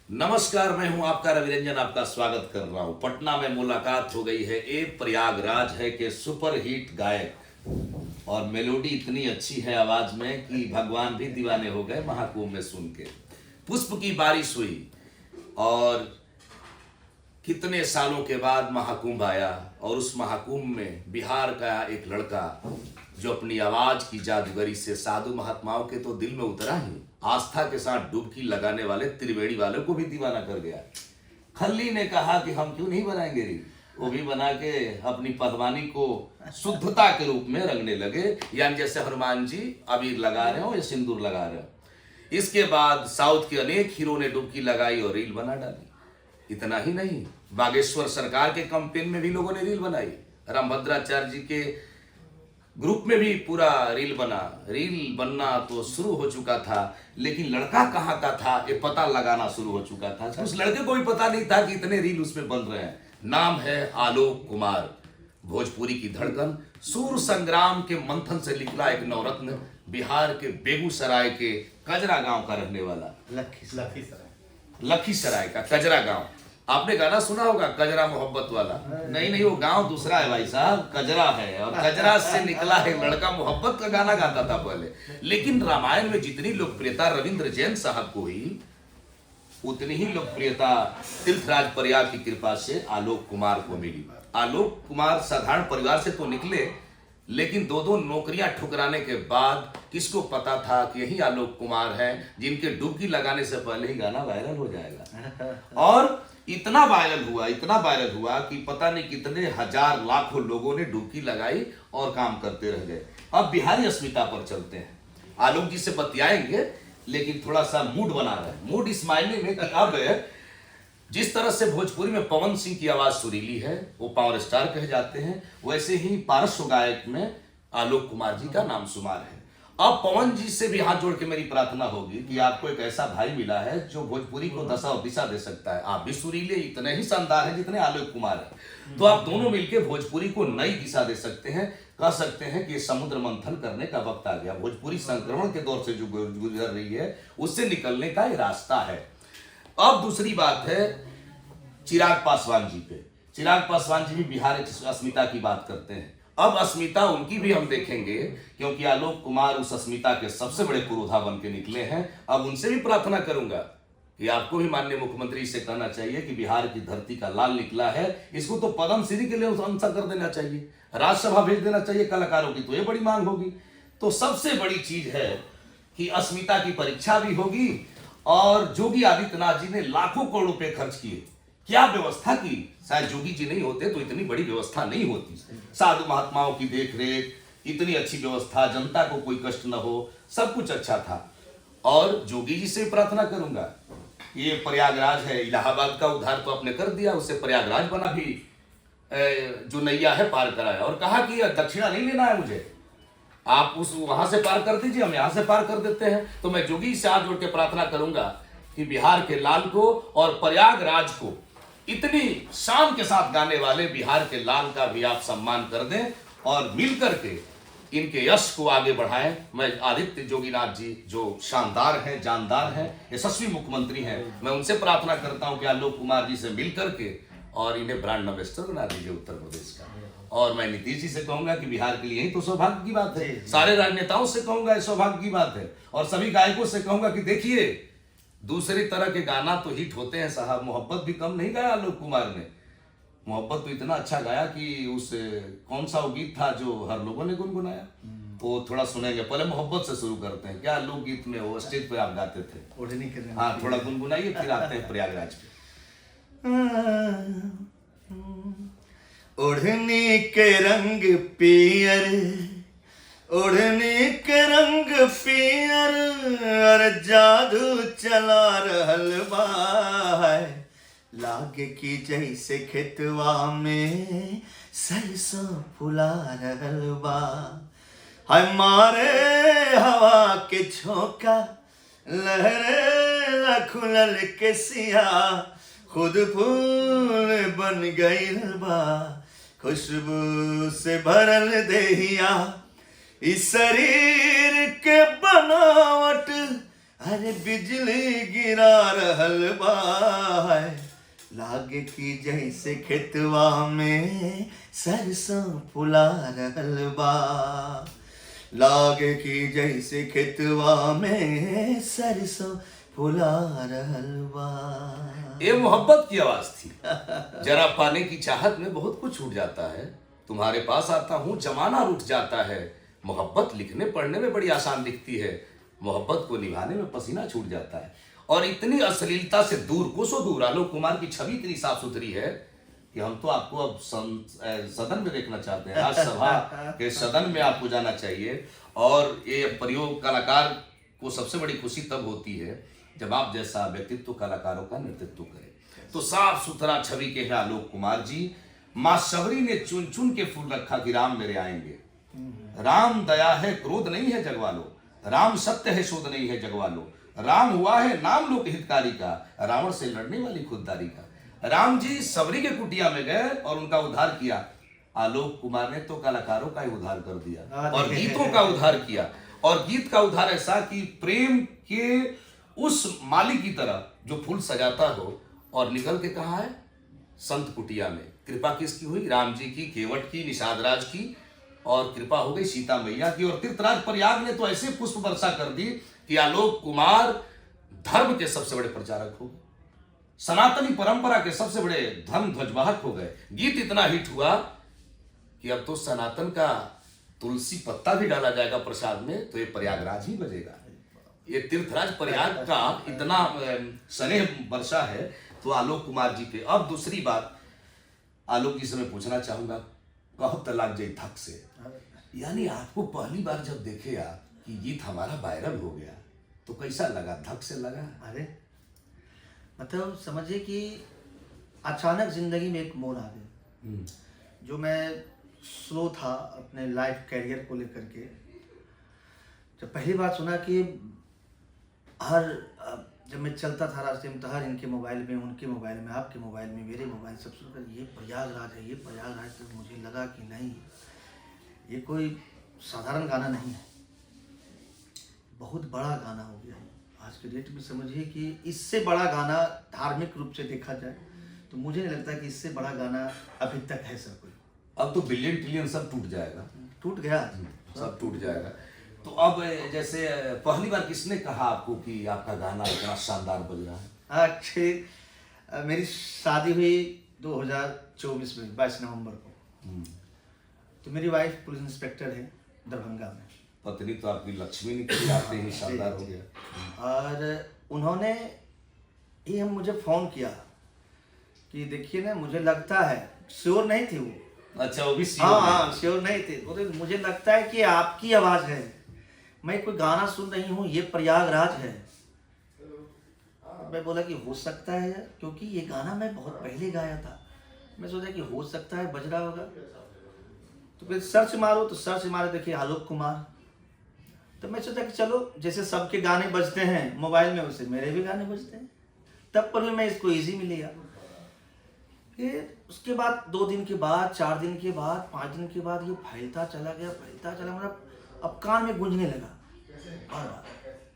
नमस्कार, मैं हूं आपका रवि रंजन, आपका स्वागत कर रहा हूं। पटना में मुलाकात हो गई है एक प्रयागराज है के सुपर हिट गायक और मेलोडी इतनी अच्छी है आवाज में कि भगवान भी दीवाने हो गए महाकुंभ में सुन के। पुष्प की बारिश हुई और कितने सालों के बाद महाकुंभ आया और उस महाकुंभ में बिहार का एक लड़का जो अपनी आवाज की जादूगरी से साधु महात्माओं के तो दिल में उतरा ही, आस्था के साथ डुबकी लगाने वाले त्रिवेणी वालों को भी दीवाना कर गया। खल्ली ने कहा कि हम क्यों नहीं बनाएंगे रील, वो भी बना के अपनी पहलवानी को शुद्धता के रूप में रंगने लगे, यानी जैसे हनुमान जी अबीर लगा रहे हो या सिंदूर लगा रहे हो। इसके बाद साउथ के अनेक हीरो ने डुबकी लगाई और रील बना डाली। इतना ही नहीं, बागेश्वर सरकार के कैंपेन में भी लोगों ने रील बनाई। रामभद्राचार्य जी के ग्रुप में भी पूरा रील बना। रील बनना तो शुरू हो चुका था, लेकिन लड़का कहाँ का था ये पता लगाना शुरू हो चुका था। उस लड़के को भी पता नहीं था कि इतने रील उसमें बन रहे हैं। नाम है आलोक कुमार, भोजपुरी की धड़कन, सूर संग्राम के मंथन से निकला एक नवरत्न, बिहार के बेगूसराय के कजरा गांव का रहने वाला। लखीसराय का कजरा गांव, आपने गाना सुना होगा कजरा मोहब्बत वाला। नहीं, वो गांव दूसरा है भाई साहब, कजरा है। और कजरा से निकला है लड़का, मोहब्बत का गाना गाता था पहले। लेकिन रामायण में जितनी लोकप्रियता रविंद्र जैन साहब को हुई, उतनी ही लोकप्रियता तीर्थराज परिवार की कृपा से आलोक कुमार को मिली। आलोक कुमार साधारण परिवार से तो निकले, लेकिन दो नौकरियां ठुकराने के बाद किसको पता था कि यही आलोक कुमार हैं जिनके डुबकी लगाने से पहले ही गाना वायरल हो जाएगा। और इतना वायरल हुआ कि पता नहीं कितने हजार लाखों लोगों ने डुबकी लगाई और काम करते रह गए। अब बिहारी अस्मिता पर चलते हैं। आलोक जी से बतियाएंगे, लेकिन थोड़ा सा मूड बना रहे हैं। मूड इस मायने में कि अब जिस तरह से भोजपुरी में पवन सिंह की आवाज सुरीली है, वो पावर स्टार कहे जाते हैं, वैसे ही पार्श्व गायक में आलोक कुमार जी का नाम शुमार है। अब पवन जी से भी हाथ जोड़ के मेरी प्रार्थना होगी कि आपको एक ऐसा भाई मिला है जो भोजपुरी को दशा और दिशा दे सकता है। आप भी सुरीले इतने ही शानदार हैं जितने आलोक कुमार हैं, तो आप दोनों मिलकर भोजपुरी को नई दिशा दे सकते हैं। कह सकते हैं कि समुद्र मंथन करने का वक्त आ गया। भोजपुरी संक्रमण के दौर से जो गुजर रही है, उससे निकलने का ये रास्ता है। अब दूसरी बात है चिराग पासवान जी पे। चिराग पासवान जी भी बिहार की अस्मिता की बात करते हैं। अब अस्मिता उनकी भी हम देखेंगे, क्योंकि आलोक कुमार उस अस्मिता के सबसे बड़े पुरोधा बन के निकले हैं। अब उनसे भी प्रार्थना करूंगा कि आपको भी माननीय मुख्यमंत्री से कहना चाहिए कि बिहार की धरती का लाल निकला है, इसको तो पद्म श्री के लिए आंसर कर देना चाहिए, राज्यसभा भेज देना चाहिए कलाकारों की, तो ये बड़ी मांग होगी। तो सबसे बड़ी चीज है कि अस्मिता की परीक्षा भी होगी। और योगी आदित्यनाथ जी ने लाखों करोड़ रुपए खर्च किए, क्या व्यवस्था की। शायद योगी जी नहीं होते तो इतनी बड़ी व्यवस्था नहीं होती। साधु महात्माओं की देखरेख, इतनी अच्छी व्यवस्था, जनता को कोई कष्ट न हो, सब कुछ अच्छा था। और योगी जी से प्रार्थना करूंगा, ये प्रयागराज है, इलाहाबाद का उद्धार तो आपने कर दिया, उससे प्रयागराज बना भी, जो नैया है पार कराया। और कहा कि दक्षिणा नहीं लेना है मुझे, आप उस वहां से पार कर दीजिए, हम यहां से पार कर देते हैं। तो मैं योगी से हाथ जोड़ के प्रार्थना करूंगा कि बिहार के लाल को और प्रयागराज को इतनी शान के साथ गाने वाले बिहार के लाल का भी आप सम्मान कर दें और मिलकर के इनके यश को आगे बढ़ाएं। मैं आदित्य जोगीनाथ जी जो शानदार हैं, जानदार हैं, यशस्वी मुख्यमंत्री हैं, मैं उनसे प्रार्थना करता हूं कि आलोक कुमार जी से मिलकर के और इन्हें ब्रांड एम्बेसडर बना दीजिए उत्तर प्रदेश का। और मैं नीतीश जी से कहूंगा कि बिहार के लिए ही तो सौभाग्य की बात है। सारे राजनेताओं से कहूंगा सौभाग्य की बात है। और सभी गायकों से कहूंगा कि देखिए, दूसरी तरह के गाना तो हिट होते हैं साहब, मोहब्बत भी कम नहीं गाया आलोक कुमार ने। मोहब्बत तो इतना अच्छा गाया कि उस कौन सा वो गीत था जो हर लोगों ने गुनगुनाया, वो थोड़ा सुनेंगे। पहले मोहब्बत से शुरू करते हैं। क्या लोकगीत में वो स्टेज पे आप गाते थे? हाँ, थोड़ा गुनगुनाइए, फिर आते हैं प्रयागराज पे। ओढ़नी के रंग पियर, ओढ़नी के रंग पियर, और जादू चला रहल बा है। लागे की जैसे खेतवा में सरसों फुला रहल बा है। मारे हवा के झोंका, लहरे खुलल के सिया, खुद फूल बन गईल बा। खुशबू से भरल देहिया, इस शरीर के बनावट अरे बिजली गिरा रहल बा, लागे कि जैसे खेतवा में सरसों फुला रहल बा, लागे कि जैसे खेतवा में सरसों फुला रहल बा। ये मोहब्बत की आवाज थी। जरा पाने की चाहत में बहुत कुछ छूट जाता है, तुम्हारे पास आता हूँ जमाना रूठ जाता है। मोहब्बत लिखने पढ़ने में बड़ी आसान दिखती है, मोहब्बत को निभाने में पसीना छूट जाता है। और इतनी अश्लीलता से दूर, कोसों दूर, आलोक कुमार की छवि इतनी साफ सुथरी है कि हम तो आपको अब सदन में देखना चाहते हैं। राज्यसभा के सदन में आपको जाना चाहिए। और ये प्रयोग कलाकार को सबसे बड़ी खुशी तब होती है जब आप जैसा व्यक्तित्व कलाकारों का नेतृत्व करे। तो साफ सुथरा छवि के हैं आलोक कुमार जी। माँ सबरी ने चुन चुन के फूल रखा कि राम मेरे आएंगे। राम दया है क्रोध नहीं है जगवालो, राम सत्य है शोध नहीं है जगवालो, राम हुआ है नाम लोक हितकारी का, रावण से लड़ने वाली खुददारी का। राम जी सबरी के कुटिया में गए और उनका उद्धार किया। आलोक कुमार ने तो कलाकारों का ही उद्धार कर दिया और गीतों का उद्धार किया। और गीत का उद्धार ऐसा कि प्रेम के उस माली की तरह जो फूल सजाता हो और निकल के कहा है संत कुटिया में। कृपा किसकी हुई? राम जी की, केवट की, निषाद राज की, और कृपा हो गई सीता मैया की। और तीर्थराज प्रयाग ने तो ऐसे पुष्प वर्षा कर दी कि आलोक कुमार धर्म के सबसे बड़े प्रचारक हो गए, सनातनी परंपरा के सबसे बड़े धर्म ध्वजवाहक हो गए। गीत इतना हिट हुआ कि अब तो सनातन का तुलसी पत्ता भी डाला जाएगा प्रसाद में तो ये प्रयागराज ही बजेगा। ये तीर्थराज प्रयाग का इतना स्नेह वर्षा है तो आलोक कुमार जी पे। अब दूसरी बात आलोक जी से मैं पूछना चाहूंगा, बहुत तलाक जई धक से, यानी आपको पहली बार जब देखे आप कि गीत हमारा वायरल हो गया तो कैसा लगा? धक से लगा? अरे मतलब समझिए कि अचानक जिंदगी में एक मोड़ आ गया। जो मैं स्लो था अपने लाइफ कैरियर को लेकर के, जब पहली बार सुना कि जब मैं चलता था रास्ते में तो हर इनके मोबाइल में, उनके मोबाइल में, आपके मोबाइल में, मेरे मोबाइल, सब सुनकर ये प्रयागराज है, ये प्रयागराज, तो मुझे लगा कि नहीं, ये कोई साधारण गाना नहीं है, बहुत बड़ा गाना हो गया है। आज के डेट में समझिए कि इससे बड़ा गाना धार्मिक रूप से देखा जाए तो मुझे नहीं लगता कि इससे बड़ा गाना अभी तक है सर कोई। अब तो बिलियन ट्रिलियन सब टूट जाएगा, टूट गया, सब टूट जाएगा। तो अब जैसे पहली बार किसने कहा आपको कि आपका गाना इतना शानदार बज रहा है? एक्चुअली मेरी शादी हुई 2024 में 22 नवंबर को। तो मेरी वाइफ पुलिस इंस्पेक्टर है दरभंगा में। पत्नी तो आपकी लक्ष्मी निकल आते ही शानदार हो गया। और उन्होंने ही हम मुझे फ़ोन किया कि देखिए ना, मुझे लगता है, श्योर नहीं थी वो। अच्छा, वो भी हाँ, श्योर नहीं थे। बोले मुझे लगता है कि आपकी आवाज़ है, मैं कोई गाना सुन रही हूँ, ये प्रयागराज है। मैं बोला कि हो सकता है यार, क्योंकि ये गाना मैं बहुत पहले गाया था। मैं सोचा कि हो सकता है बज रहा होगा। तो फिर सर्च मारो तो सर्च मारे, देखिए आलोक कुमार। तो मैं सोचा कि चलो, जैसे सबके गाने बजते हैं मोबाइल में, वैसे मेरे भी गाने बजते हैं। तब पर भी मैं इसको इजी में लिया। फिर उसके बाद 2 दिन के बाद, 4 दिन के बाद, 5 दिन के बाद ये फैलता चला गया, फैलता चला, मतलब अब कान में गूंजने लगा बार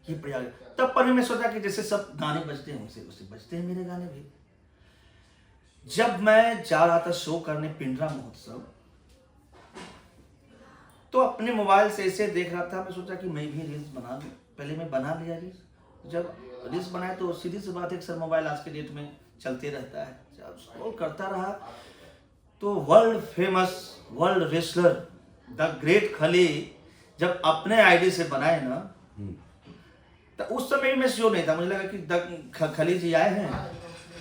ये प्रयाग। तब पर भी मैं सोचा कि जैसे सब गाने बजते हैं वैसे बजते हैं मेरे गाने भी। जब मैं जा रहा था शो करने पिंडरा महोत्सव, तो अपने मोबाइल से ऐसे देख रहा था, मैं सोचा कि मैं भी रील्स बना लूँ। पहले मैं बना लिया रील्स। जब रील्स बनाए तो सीधी सी बात है, सर मोबाइल आज के डेट में चलते रहता है। जब स्क्रॉल करता रहा तो world famous, world wrestler the great खली जब अपने आईडी से बनाए ना, तो उस समय मैं श्योर नहीं था। मुझे लगा कि द खली जी आए हैं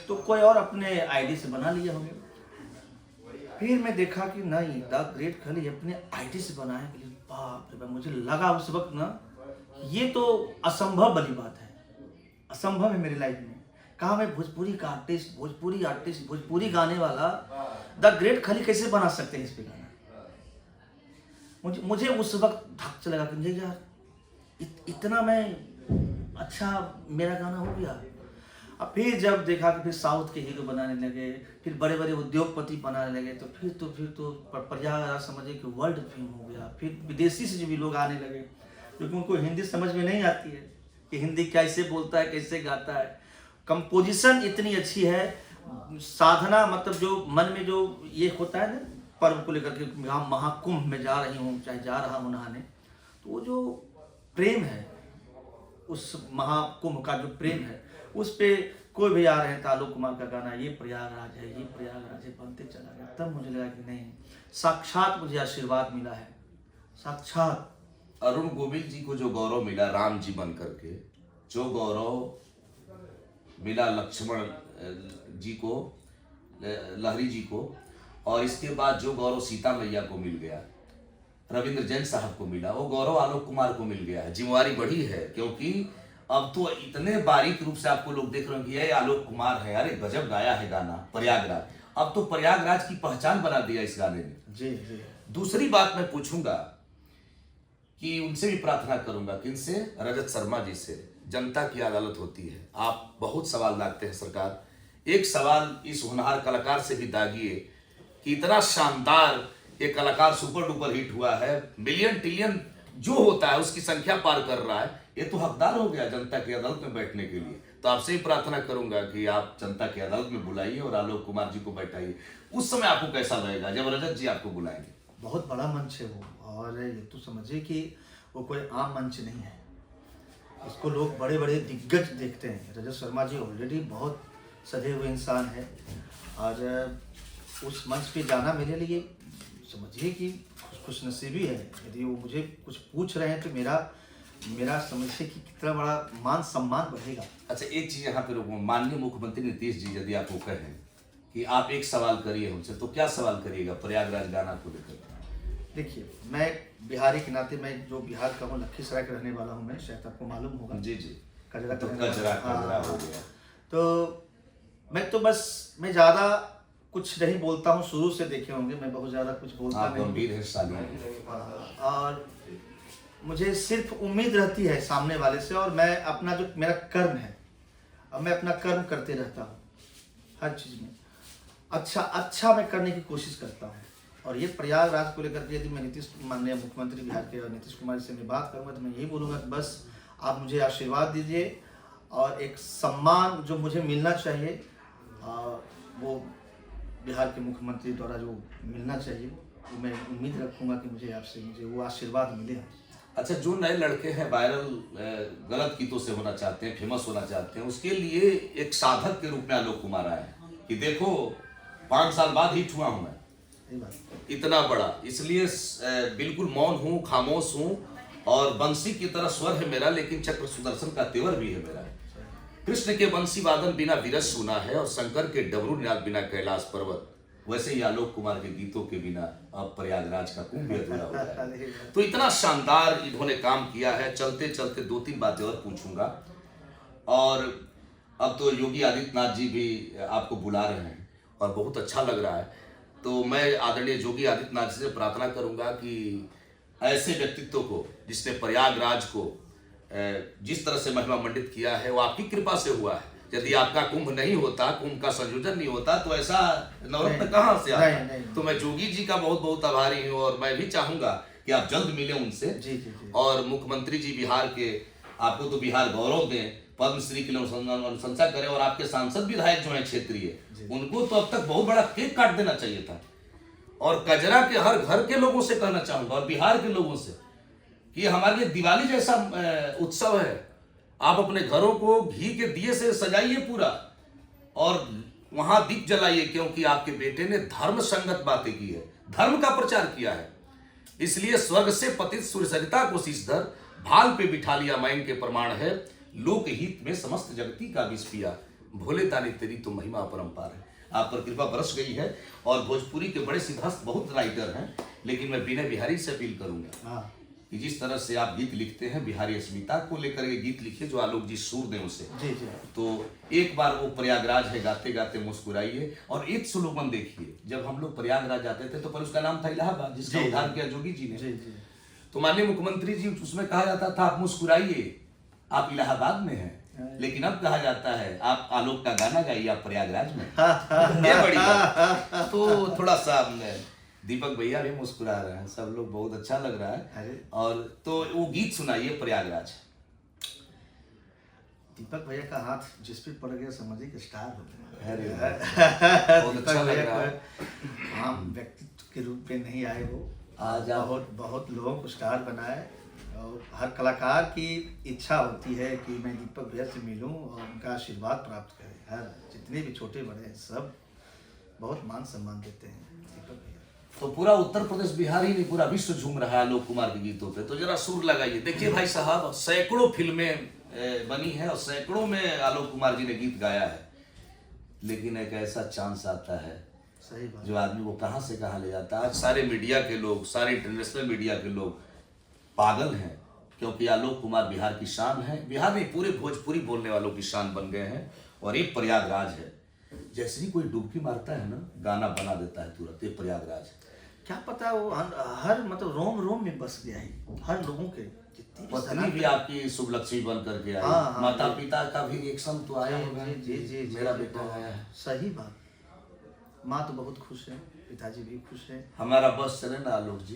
तो कोई और अपने आईडी से बना लिया होंगे। फिर मैं देखा कि नहीं, द ग्रेट खली अपने आईडी से बनाया। बाप रे बाप, मुझे लगा उस वक्त ना, ये तो असंभव वाली बात है, असंभव है मेरी लाइफ में। कहा मैं भोजपुरी का आर्टिस्ट, भोजपुरी गाने वाला द ग्रेट खली कैसे बना सकते हैं इस पे गाना। मुझे उस वक्त धक्का लगा कि मुझे यार इतना मैं अच्छा मेरा गाना हो गया। अब फिर जब देखा कि फिर साउथ के हीरो बनाने लगे, फिर बड़े बड़े उद्योगपति बनाने लगे, तो फिर तो प्रयागराज समझिए कि वर्ल्ड फेम हो गया। फिर विदेशी से जो भी लोग आने लगे, क्योंकि उनको हिंदी समझ में नहीं आती है, कि हिंदी कैसे बोलता है, कैसे गाता है। कंपोजिशन इतनी अच्छी है, साधना मतलब जो मन में जो ये होता है ना पर्व को लेकर के, यहाँ महाकुंभ में जा रही हूँ, चाहे जा रहा हूँ नहाने, तो वो जो प्रेम है, उस महाकुंभ का जो प्रेम है, उस पे कोई भी आ रहे हैं तो आलोक कुमार का गाना ये प्रयागराज है, ये प्रयागराज है बनते चला गया। तब मुझे लगा कि नहीं, साक्षात मुझे आशीर्वाद मिला है, साक्षात। अरुण गोविल जी को जो गौरव मिला राम जी बन करके, जो गौरव मिला लक्ष्मण जी को, लहरी जी को, और इसके बाद जो गौरव सीता मैया को मिल गया, रविंद्र जैन साहब को मिला, वो गौरव आलोक कुमार को मिल गया है। जिम्मेवारी बढ़ी है, क्योंकि अब तो इतने बारीक रूप से आपको लोग देख रहे हैं कि ये आलोक कुमार है, अरे गजब गाया है गाना प्रयागराज। अब तो प्रयागराज की पहचान बना दिया इस गाने ने। जी जी। दूसरी बात मैं पूछूंगा कि उनसे भी प्रार्थना करूंगा, किनसे? रजत शर्मा जी से। जनता की अदालत होती है, आप बहुत सवाल दागते हैं सरकार, एक सवाल इस होनहार कलाकार से भी दागिए कि इतना शानदार ये कलाकार सुपर डुपर हिट हुआ है, मिलियन टिलियन जो होता है उसकी संख्या पार कर रहा है, ये तो हकदार हो गया जनता की अदालत में बैठने के लिए। तो आपसे ही प्रार्थना करूंगा कि आप जनता की अदालत में बुलाइए और आलोक कुमार जी को बैठाइए। उस समय आपको कैसा लगेगा जब रजत जी आपको बुलाएंगे? बहुत बड़ा मंच है वो, और ये तो समझिए कि वो कोई आम मंच नहीं है, उसको लोग बड़े बड़े दिग्गज देखते हैं। रजत शर्मा जी ऑलरेडी बहुत सधे हुए इंसान है, और उस मंच पे जाना मेरे लिए समझिए कि खुशनसीबी है। यदि वो मुझे कुछ पूछ रहे हैं तो मेरा समझिए कि कितना बड़ा मान सम्मान बढ़ेगा। अच्छा, एक चीज यहाँ पे रुकूं, माननीय मुख्यमंत्री नीतीश जी यदि आपको कहें कि आप एक सवाल करिए हमसे, तो क्या सवाल करिएगा प्रयागराज गाना को लेकर? देखिए, मैं बिहारी के नाते, मैं जो बिहार का हूँ, लखीसराय का रहने वाला हूँ मैं, शायद आपको मालूम होगा। जी जी। कजरा तो का कजरा हाँ, हो गया। तो मैं ज़्यादा कुछ नहीं बोलता हूँ, शुरू से देखे होंगे मैं बहुत ज़्यादा कुछ बोलता नहीं। गंभीर है साली। और मुझे सिर्फ उम्मीद रहती है सामने वाले से, और मैं अपना जो मेरा कर्म है, और मैं अपना कर्म करते रहता हूँ हर चीज़ में, अच्छा मैं करने की कोशिश करता हूँ। और ये प्रयागराज को लेकर के यदि मैं माननीय मुख्यमंत्री बिहार के और नीतीश कुमार से मैं बात करूँगा, तो मैं यही बोलूँगा कि बस आप मुझे आशीर्वाद दीजिए, और एक सम्मान जो मुझे मिलना चाहिए वो बिहार के मुख्यमंत्री द्वारा जो मिलना चाहिए, वो मैं उम्मीद रखूँगा कि मुझे वो आशीर्वाद मिले। अच्छा, जो नए लड़के हैं वायरल गलत गीतों से होना चाहते हैं, फेमस होना चाहते हैं, उसके लिए एक साधक के रूप में आलोक कुमार आए हैं कि देखो 5 साल बाद हिट हुआ हूं मैं, इतना बड़ा, इसलिए बिल्कुल मौन हूँ, खामोश हूँ, और बंसी की तरह स्वर है मेरा, लेकिन चक्र सुदर्शन का तेवर भी है मेरा। कृष्ण के बंसी वादन बिना विरस सुना है, और शंकर के डबरू नाद बिना कैलाश पर्वत। वैसे ही आलोक कुमार के गीतों के बिना अब प्रयागराज का कुंभ भी अधूरा हो जाए। तो इतना शानदार इन्होंने काम किया है। चलते चलते 2-3 बातें और पूछूंगा, और अब तो योगी आदित्यनाथ जी भी आपको बुला रहे हैं और बहुत अच्छा लग रहा है। तो मैं आदरणीय योगी आदित्यनाथ जी से प्रार्थना करूंगा कि ऐसे व्यक्तित्व को, जिसने प्रयागराज को जिस तरह से महिमा मंडित किया है, वो आपकी कृपा से हुआ है। यदि आपका कुंभ नहीं होता, कुंभ का संयोजन नहीं होता, तो ऐसा नवरत्न कहाँ से आता? तो मैं जोगी जी का बहुत बहुत आभारी हूँ, और मैं भी चाहूंगा कि आप जल्द मिले उनसे। जी जी जी। और मुख्यमंत्री जी बिहार के, आपको तो बिहार गौरव दें, पद्मश्री के लिए अनुशंसा करें, और आपके सांसद विधायक जो है क्षेत्रीय, उनको तो अब तक बहुत बड़ा केक काट देना चाहिए था। और कजरा के हर घर के लोगों से कहना चाहूंगा, और बिहार के लोगों से, कि हमारे लिए दिवाली जैसा उत्सव है। आप अपने घरों को घी के दिए से सजाइए पूरा, और वहां दीप जलाइए, क्योंकि आपके बेटे ने धर्म संगत बातें की है, धर्म का प्रचार किया है। इसलिए स्वर्ग से पतित सूर्यसरिता को शीशधर, भाल पे बिठा लिया मैन के प्रमाण है, लोक हित में समस्त जगती का विष पिया, भोले दानी तेरी तो महिमा अपरंपार है। आप पर कृपा बरस गई है, और भोजपुरी के बड़े सिद्धहस्त बहुत राइटर हैं, लेकिन मैं विनय बिहारी से अपील करूंगा कि जिस तरह से आप गीत लिखते हैं, बिहारी अस्मिता को लेकर के गीत लिखिए, जो आलोक जी सुर दें उसे। जी जी। तो एक बार वो प्रयागराज है गाते गाते मुस्कुराइए, और एक स्लोगन देखिए, जब हम लोग प्रयागराज जाते थे तो पर उसका नाम था इलाहाबाद, जिसका उद्धार किया जोगी जी ने। जी जी। तो माननीय मुख्यमंत्री जी, उसमें कहा जाता था आप मुस्कुराइए, आप इलाहाबाद में हैं, लेकिन अब कहा जाता है आप आलोक का गाना गाइए, आप प्रयागराज में। ये बड़ी बात। तो थोड़ा सा दीपक भैया भी मुस्कुरा रहे हैं, सब लोग, बहुत अच्छा लग रहा है। और तो वो गीत सुनाइए प्रयागराज। दीपक भैया का हाथ जिस पे पड़ गया समझिए कि स्टार हो गया। अरे बहुत दीपक अच्छा लग भैया रहा है। को आम व्यक्तित्व के रूप में नहीं आए वो, आज आप बहुत लोगों को स्टार बनाए। और हर कलाकार की इच्छा होती है कि मैं दीपक भैया से मिलूं और उनका आशीर्वाद प्राप्त करें। हर जितने भी छोटे बड़े हैं सब बहुत मान सम्मान देते हैं दीपक भैया। तो पूरा उत्तर प्रदेश बिहार ही नहीं पूरा विश्व झूम रहा है आलोक कुमार के गीतों पे। तो जरा सुर लगाइए। देखिए भाई साहब, सैकड़ों फिल्में बनी हैं और सैकड़ों में आलोक कुमार जी ने गीत गाया है, लेकिन एक ऐसा चांस आता है सही बात। जो आदमी को कहां से कहां ले जाता है। आज सारे मीडिया के लोग, सारे इंटरनेशनल मीडिया के लोग पागल हैं, क्योंकि आलोक कुमार बिहार की शान है। बिहार में पूरे भोजपुरी बोलने वालों की शान बन गए हैं। और ये प्रयागराज है, जैसे ही कोई डुबकी मारता है ना, गाना बना देता है तुरंत। ये प्रयागराज है। क्या पता वो हर मतलब रोम रोम में बस गया है हर लोगों के। जितनी भी पत्नी भी आपकी शुभ लक्ष्मी बन करके आई। हाँ, हाँ, माता पिता का भी रिएक्शन तो आया होगा। जी, मेरा बेटा आया है। सही बात। माँ तो बहुत खुश है, पिताजी भी खुश है। हमारा बस चले ना आलोक जी,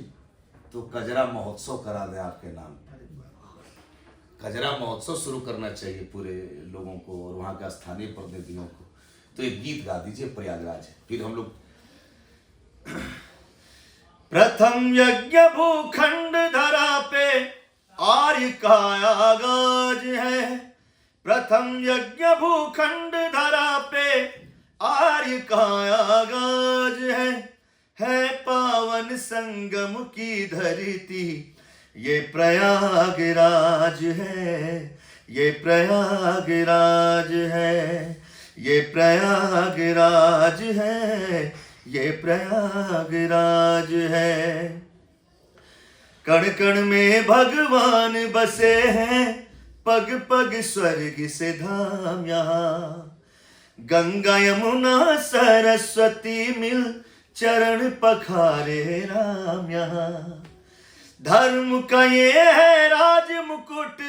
तो कजरा महोत्सव करा दें आपके नाम। कजरा महोत्सव शुरू करना चाहिए पूरे लोगों को और वहाँ के स्थानीय प्रतिनिधियों को। तो एक गीत गा दीजिए प्रयागराज है, फिर हम लोग। प्रथम यज्ञ भूखंड धरा पे आर्य का आगाज है। प्रथम यज्ञ भूखंड धरा पे आर्य का आगाज है पावन संगम की धरती ये प्रयागराज है। ये प्रयागराज है। ये प्रयागराज है। ये प्रयागराज है। कण कण में भगवान बसे हैं, पग पग स्वर्ग से धाम यहाँ। गंगा यमुना सरस्वती मिल चरण पखारे राम यहाँ। धर्म का ये है राज मुकुट,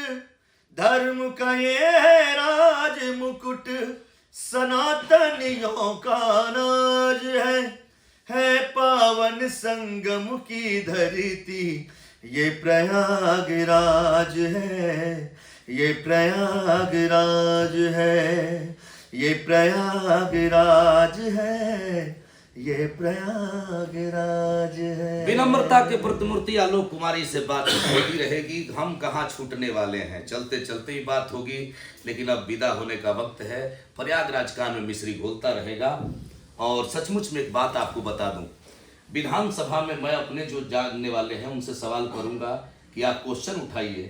धर्म का ये है राज मुकुट, सनातनियों का नाज है पावन संगम की धरती ये प्रयागराज है। ये प्रयागराज है। ये प्रयागराज है। ये प्रयागराज है। विनम्रता के प्रतिमूर्ति आलोक कुमारी से बात होती रहेगी। हम कहाँ छूटने वाले हैं, चलते चलते ही बात होगी। लेकिन अब विदा होने का वक्त है। प्रयागराज कान में मिश्री घोलता रहेगा। और सचमुच में एक बात आपको बता दूं, विधानसभा में मैं अपने जो जानने वाले हैं उनसे सवाल करूंगा कि आप क्वेश्चन उठाइए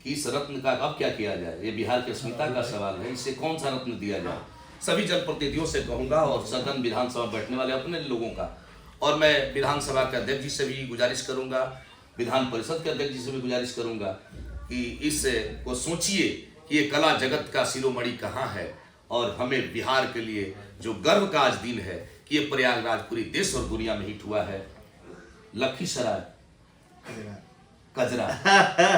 कि इस रत्न का अब क्या किया जाए। ये बिहार की अस्मिता का सवाल है, इसे कौन सा रत्न दिया जाए। सभी जनप्रतिनिधियों से कहूंगा और सदन विधानसभा बैठने वाले अपने लोगों का। और मैं विधानसभा के अध्यक्ष जी से भी गुजारिश करूंगा, विधान परिषद के अध्यक्ष जी से भी गुजारिश करूंगा कि इस को सोचिए कि ये कला जगत का शिरोमणि कहाँ है। और हमें बिहार के लिए जो गर्व का आज दिन है कि ये प्रयागराज पूरी देश और दुनिया में हिट हुआ है। लखीसराय कजरा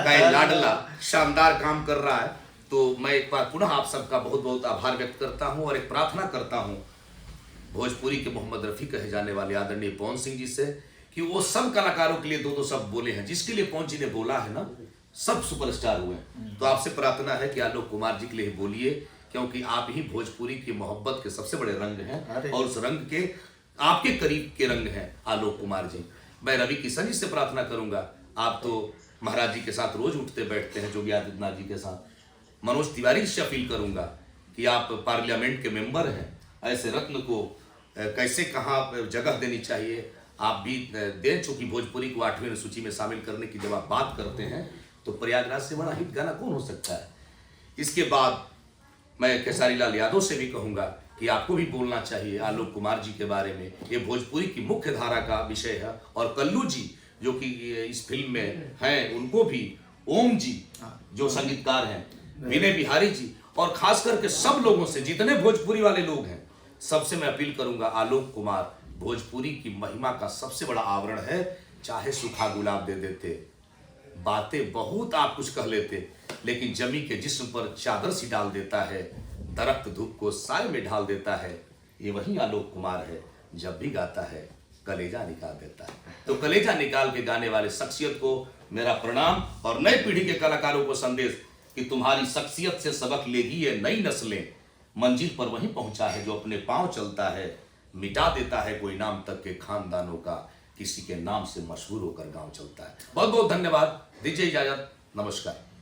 का ये लाडला शानदार काम कर रहा है। तो मैं एक बार पुनः आप सबका बहुत बहुत आभार व्यक्त करता हूं और एक प्रार्थना करता हूं भोजपुरी के मोहम्मद रफ़ी कहे जाने वाले आदरणीय पवन सिंह जी से कि वो सब कलाकारों के लिए दो दो शब्द बोले हैं। जिसके लिए पवन जी ने बोला है ना, सब सुपरस्टार हुए। तो आपसे प्रार्थना है कि आलोक कुमार जी के लिए बोलिए, क्योंकि आप ही भोजपुरी की मोहब्बत के सबसे बड़े रंग हैं और उस रंग के आपके करीब के रंग हैं आलोक कुमार जी। मैं रवि किशन जी से प्रार्थना करूंगा, आप तो महाराज जी के साथ रोज उठते बैठते हैं, योगी आदित्यनाथ जी के साथ। मनोज तिवारी से अपील करूंगा कि आप पार्लियामेंट के मेंबर हैं, ऐसे रत्न को कैसे कहाँ जगह देनी चाहिए आप भी दें। चूंकि भोजपुरी को 8वीं सूची में शामिल करने की जब आप बात करते हैं तो प्रयागराज से बड़ा हिट गाना कौन हो सकता है। इसके बाद मैं खेसारी लाल यादव से भी कहूँगा कि आपको भी बोलना चाहिए आलोक कुमार जी के बारे में। ये भोजपुरी की मुख्य धारा का विषय है। और कल्लू जी जो कि इस फिल्म में हैं, उनको भी, ओम जी जो संगीतकार हैं, विनय बिहारी जी, और खास करके सब लोगों से, जितने भोजपुरी वाले लोग हैं, सबसे मैं अपील करूंगा, आलोक कुमार भोजपुरी की महिमा का सबसे बड़ा आवरण है। चाहे सूखा गुलाब दे देते, बातें बहुत आप कुछ कह लेते, लेकिन जमी के जिस्म पर चादर सी डाल देता है, दरख्त धूप को साय में ढाल देता है। ये वही आलोक कुमार है, जब भी गाता है कलेजा निकाल देता है। तो कलेजा निकाल के गाने वाले शख्सियत को मेरा प्रणाम और नई पीढ़ी के कलाकारों को संदेश कि तुम्हारी शख्सियत से सबक लेगी ये नई नस्लें। मंजिल पर वहीं पहुंचा है जो अपने पांव चलता है, मिटा देता है कोई नाम तक के खानदानों का, किसी के नाम से मशहूर होकर गांव चलता है। बहुत बहुत धन्यवाद, दीजिए इजाजत, नमस्कार।